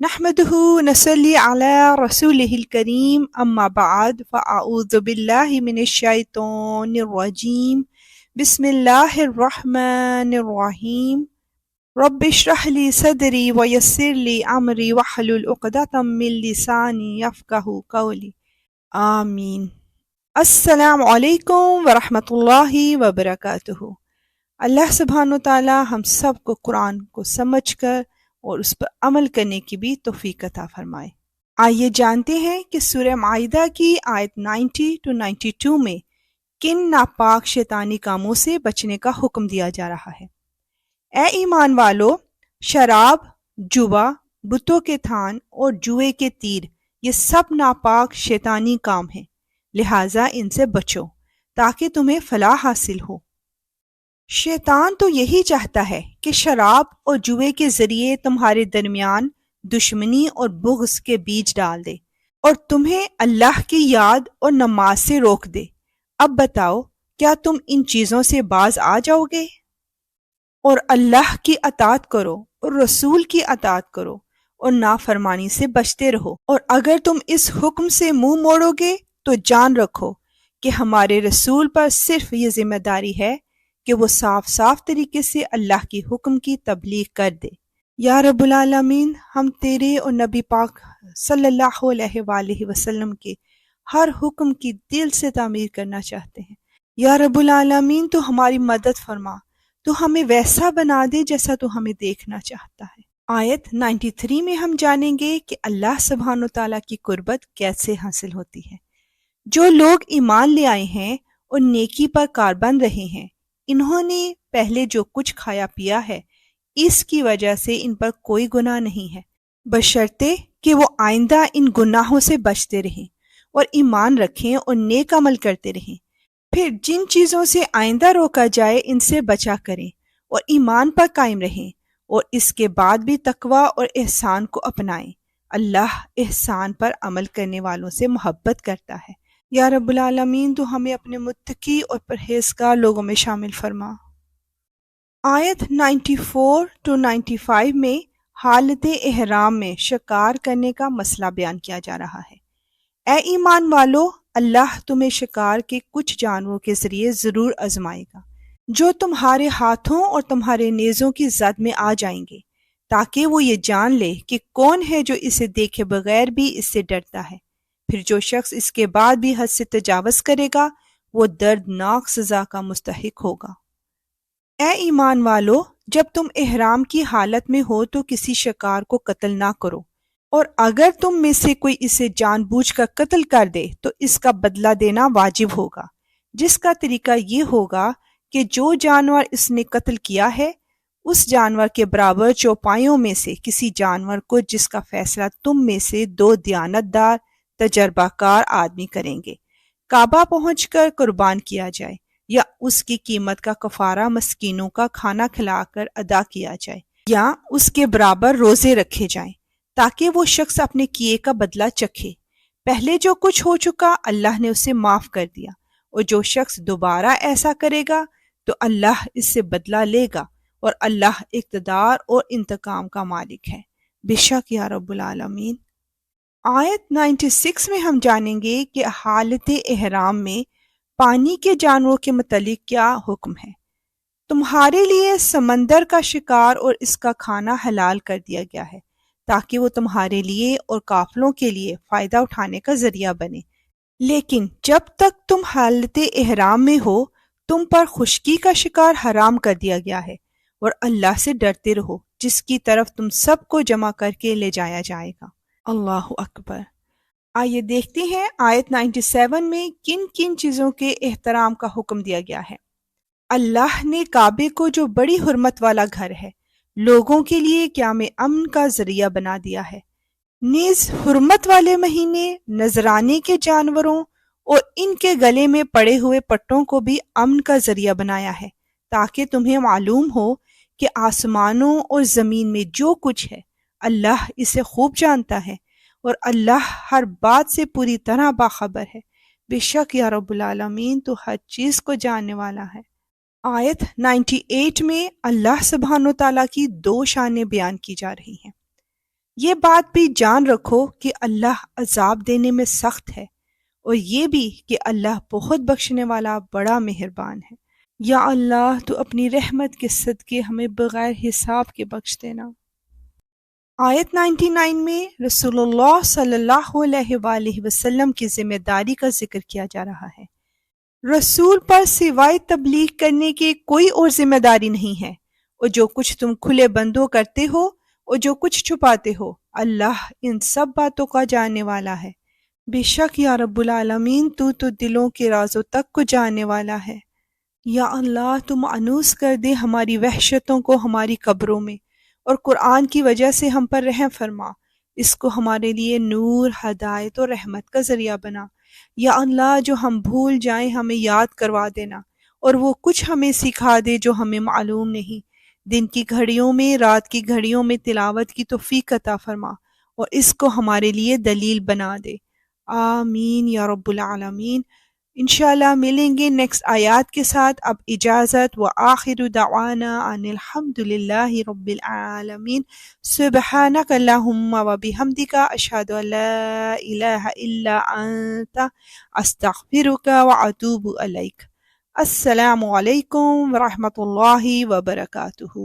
نحمده نصلي على رسوله الكريم أما بعد فأعوذ بالله من الشيطان الرجيم بسم الله الرحمن الرحيم رب اشرح لي صدري ويسر لي أمري واحلل عقدة من لساني يفقهوا قولي آمین۔ السلام علیکم ورحمۃ اللہ وبرکاتہ۔ اللہ سبحانہ و تعالی ہم سب کو قرآن کو سمجھ کر اور اس پر عمل کرنے کی بھی توفیق عطا فرمائے۔ آئیے جانتے ہیں کہ سورہ مائدہ کی آیت 90 to 92 میں کن ناپاک شیطانی کاموں سے بچنے کا حکم دیا جا رہا ہے۔ اے ایمان والو، شراب، جوا، بتوں کے تھان اور جوئے کے تیر یہ سب ناپاک شیطانی کام ہیں، لہٰذا ان سے بچو تاکہ تمہیں فلاح حاصل ہو۔ شیطان تو یہی چاہتا ہے کہ شراب اور جوئے کے ذریعے تمہارے درمیان دشمنی اور بغض کے بیج ڈال دے اور تمہیں اللہ کی یاد اور نماز سے روک دے۔ اب بتاؤ، کیا تم ان چیزوں سے باز آ جاؤ گے؟ اور اللہ کی اطاعت کرو اور رسول کی اطاعت کرو اور نافرمانی سے بچتے رہو، اور اگر تم اس حکم سے منہ موڑو گے تو جان رکھو کہ ہمارے رسول پر صرف یہ ذمہ داری ہے کہ وہ صاف صاف طریقے سے اللہ کی حکم کی تبلیغ کر دے۔ یا رب العالمین، ہم تیرے اور نبی پاک صلی اللہ علیہ وآلہ وسلم کے ہر حکم کی دل سے تعمیر کرنا چاہتے ہیں۔ یا رب العالمین، تو ہماری مدد فرما، تو ہمیں ویسا بنا دے جیسا تو ہمیں دیکھنا چاہتا ہے۔ آیت 93 میں ہم جانیں گے کہ اللہ سبحانہ و تعالیٰ کی قربت کیسے حاصل ہوتی ہے۔ جو لوگ ایمان لے آئے ہیں اور نیکی پر کاربند رہے ہیں، انہوں نے پہلے جو کچھ کھایا پیا ہے اس کی وجہ سے ان پر کوئی گناہ نہیں ہے، بشرطے کہ وہ آئندہ ان گناہوں سے بچتے رہیں اور ایمان رکھیں اور نیک عمل کرتے رہیں۔ پھر جن چیزوں سے آئندہ روکا جائے ان سے بچا کریں اور ایمان پر قائم رہیں، اور اس کے بعد بھی تقوی اور احسان کو اپنائیں۔ اللہ احسان پر عمل کرنے والوں سے محبت کرتا ہے۔ یا رب العالمین، تو ہمیں اپنے متقی اور پرہیزگار لوگوں میں شامل فرما۔ آیت 94 to 95 میں حالت احرام میں شکار کرنے کا مسئلہ بیان کیا جا رہا ہے۔ اے ایمان والو، اللہ تمہیں شکار کے کچھ جانوروں کے ذریعے ضرور آزمائے گا جو تمہارے ہاتھوں اور تمہارے نیزوں کی زد میں آ جائیں گے، تاکہ وہ یہ جان لے کہ کون ہے جو اسے دیکھے بغیر بھی اس سے ڈرتا ہے۔ پھر جو شخص اس کے بعد بھی حد سے تجاوز کرے گا وہ دردناک سزا کا مستحق ہوگا۔ اے ایمان والو، جب تم احرام کی حالت میں ہو تو کسی شکار کو قتل نہ کرو، اور اگر تم میں سے کوئی اسے جان بوجھ کر قتل کر دے تو اس کا بدلہ دینا واجب ہوگا، جس کا طریقہ یہ ہوگا کہ جو جانور اس نے قتل کیا ہے اس جانور کے برابر چوپایوں میں سے کسی جانور کو جس کا فیصلہ تم میں سے 2 دیانتدار تجربہ کار آدمی کریں گے کعبہ پہنچ کر قربان کیا جائے، یا اس کی قیمت کا کفارہ مسکینوں کا کھانا کھلا کر ادا کیا جائے، یا اس کے برابر روزے رکھے جائیں تاکہ وہ شخص اپنے کیے کا بدلہ چکھے۔ پہلے جو کچھ ہو چکا اللہ نے اسے معاف کر دیا، اور جو شخص دوبارہ ایسا کرے گا تو اللہ اس سے بدلہ لے گا، اور اللہ اقتدار اور انتقام کا مالک ہے۔ بے شک یا رب العالمین۔ آیت 96 میں ہم جانیں گے کہ حالت احرام میں پانی کے جانوروں کے متعلق کیا حکم ہے۔ تمہارے لیے سمندر کا شکار اور اس کا کھانا حلال کر دیا گیا ہے تاکہ وہ تمہارے لیے اور قافلوں کے لیے فائدہ اٹھانے کا ذریعہ بنے، لیکن جب تک تم حالت احرام میں ہو تم پر خشکی کا شکار حرام کر دیا گیا ہے، اور اللہ سے ڈرتے رہو جس کی طرف تم سب کو جمع کر کے لے جایا جائے گا۔ اللہ اکبر۔ آئیے دیکھتے ہیں آیت 97 میں کن کن چیزوں کے احترام کا حکم دیا گیا ہے۔ اللہ نے کعبے کو، جو بڑی حرمت والا گھر ہے، لوگوں کے لیے قیام امن کا ذریعہ بنا دیا ہے، نیز حرمت والے مہینے، نذرانے کے جانوروں اور ان کے گلے میں پڑے ہوئے پٹوں کو بھی امن کا ذریعہ بنایا ہے، تاکہ تمہیں معلوم ہو کہ آسمانوں اور زمین میں جو کچھ ہے اللہ اسے خوب جانتا ہے، اور اللہ ہر بات سے پوری طرح باخبر ہے۔ بے شک یا رب العالمین، تو ہر چیز کو جاننے والا ہے۔ آیت 98 میں اللہ سبحانہ و تعالیٰ کی 2 شانیں بیان کی جا رہی ہیں۔ یہ بات بھی جان رکھو کہ اللہ عذاب دینے میں سخت ہے، اور یہ بھی کہ اللہ بہت بخشنے والا بڑا مہربان ہے۔ یا اللہ تو اپنی رحمت کے صدقے ہمیں بغیر حساب کے بخش دینا۔ آیت 99 میں رسول اللہ صلی اللہ علیہ وآلہ وسلم کی ذمہ داری کا ذکر کیا جا رہا ہے۔ رسول پر سوائے تبلیغ کرنے کے کوئی اور ذمہ داری نہیں ہے، اور جو کچھ تم کھلے بندوں کرتے ہو اور جو کچھ چھپاتے ہو، اللہ ان سب باتوں کا جاننے والا ہے۔ بے شک یا رب العالمین تو دلوں کے رازوں تک کو جاننے والا ہے۔ یا اللہ تو مانوس کر دے ہماری وحشتوں کو ہماری قبروں میں، اور قرآن کی وجہ سے ہم پر رحم فرما، اس کو ہمارے لیے نور، ہدایت اور رحمت کا ذریعہ بنا۔ یا اللہ جو ہم بھول جائیں ہمیں یاد کروا دینا، اور وہ کچھ ہمیں سکھا دے جو ہمیں معلوم نہیں۔ دن کی گھڑیوں میں، رات کی گھڑیوں میں تلاوت کی توفیق عطا فرما، اور اس کو ہمارے لیے دلیل بنا دے۔ آمین یا رب العالمین۔ انشاءاللہ ملیں گے نیکسٹ آیات کے ساتھ۔ اب اجازت، وآخر دعوانا ان الحمدللہ رب العالمین۔ سبحانک اللہم وبحمدک، اشہد ان لا الہ الا انت، استغفرک واتوب الیک۔ السلام علیکم ورحمۃ اللہ وبرکاتہ۔